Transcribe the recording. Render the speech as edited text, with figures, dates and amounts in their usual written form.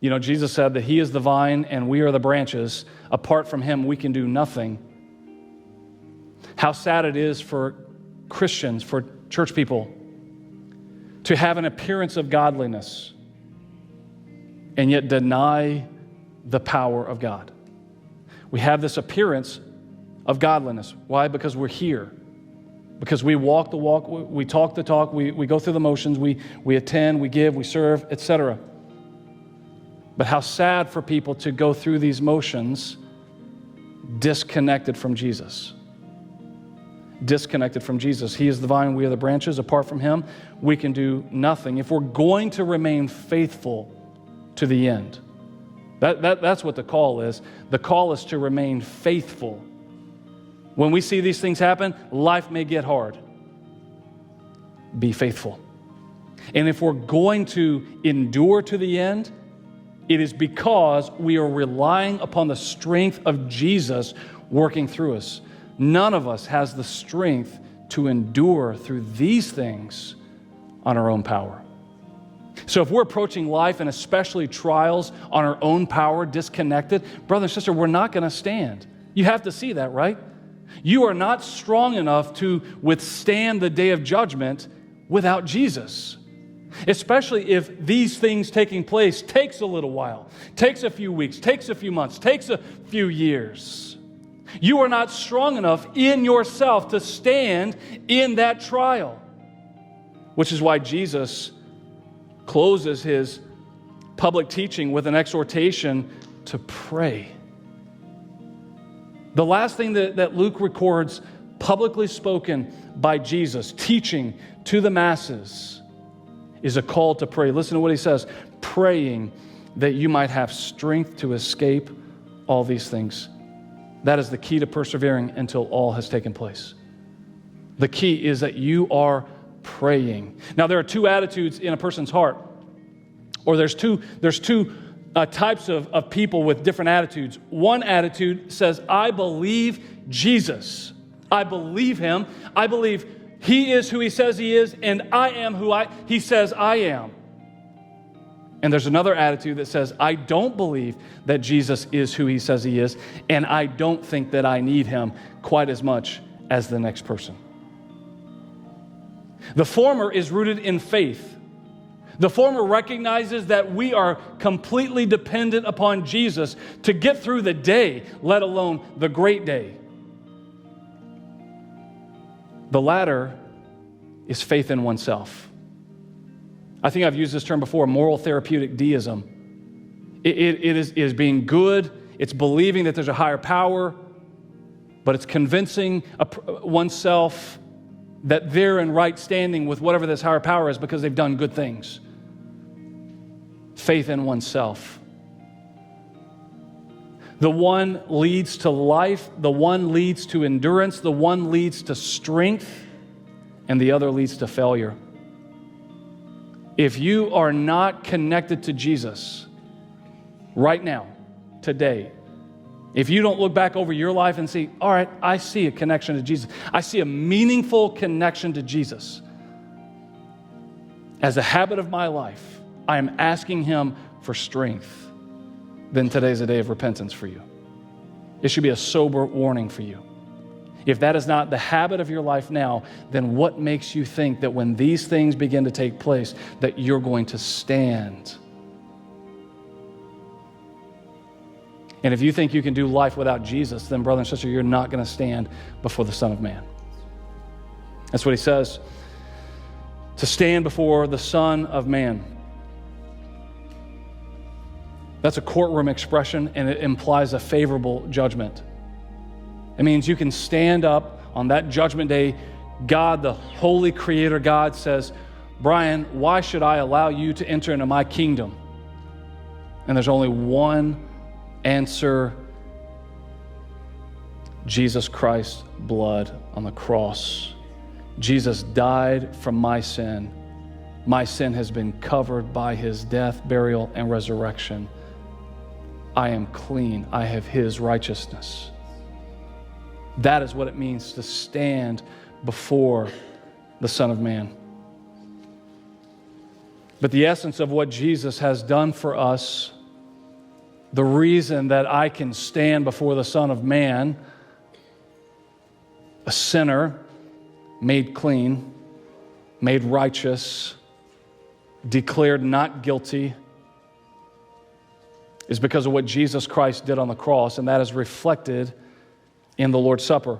You know, Jesus said that he is the vine and we are the branches. Apart from him, we can do nothing. How sad it is for Christians, for church people, to have an appearance of godliness and yet deny the power of God. We have this appearance of godliness. Why? Because we're here. Because we walk the walk, we talk the talk, we go through the motions, we attend, we give, we serve, etc. But how sad for people to go through these motions disconnected from Jesus. Disconnected from Jesus. He is the vine, we are the branches. Apart from him, we can do nothing. If we're going to remain faithful to the end, that's what the call is. The call is to remain faithful. When we see these things happen, life may get hard. Be faithful. And if we're going to endure to the end, it is because we are relying upon the strength of Jesus working through us. None of us has the strength to endure through these things on our own power. So if we're approaching life and especially trials on our own power, disconnected, brother and sister, we're not going to stand. You have to see that, right? You are not strong enough to withstand the day of judgment without Jesus. Especially if these things taking place takes a little while, takes a few weeks, takes a few months, takes a few years. You are not strong enough in yourself to stand in that trial, which is why Jesus closes his public teaching with an exhortation to pray. The last thing that Luke records publicly spoken by Jesus, teaching to the masses, is a call to pray. Listen to what he says, praying that you might have strength to escape all these things. That is the key to persevering until all has taken place. The key is that you are praying. Now, there are two attitudes in a person's heart, or there's two types of people with different attitudes. One attitude says, I believe Jesus. I believe him. I believe he is who he says he is, and I am who he says I am. And there's another attitude that says, I don't believe that Jesus is who he says he is, and I don't think that I need him quite as much as the next person. The former is rooted in faith. The former recognizes that we are completely dependent upon Jesus to get through the day, let alone the great day. The latter is faith in oneself. I think I've used this term before, moral therapeutic deism. It is being good, it's believing that there's a higher power, but it's convincing oneself that they're in right standing with whatever this higher power is because they've done good things. Faith in oneself. The one leads to life, the one leads to endurance, the one leads to strength, and the other leads to failure. If you are not connected to Jesus right now, today, if you don't look back over your life and see, all right, I see a connection to Jesus. I see a meaningful connection to Jesus. As a habit of my life, I am asking him for strength. Then today's a day of repentance for you. It should be a sober warning for you. If that is not the habit of your life now, then what makes you think that when these things begin to take place, that you're going to stand? And if you think you can do life without Jesus, then brother and sister, you're not going to stand before the Son of Man. That's what he says, to stand before the Son of Man. That's a courtroom expression, and it implies a favorable judgment. It means you can stand up on that judgment day. God, the holy creator God, says, Brian, why should I allow you to enter into my kingdom? And there's only one answer: Jesus Christ's blood on the cross. Jesus died from my sin. My sin has been covered by his death, burial, and resurrection. I am clean. I have his righteousness. That is what it means to stand before the Son of Man. But the essence of what Jesus has done for us The reason that I can stand before the Son of Man, a sinner, made clean, made righteous, declared not guilty, is because of what Jesus Christ did on the cross, and that is reflected in the Lord's Supper.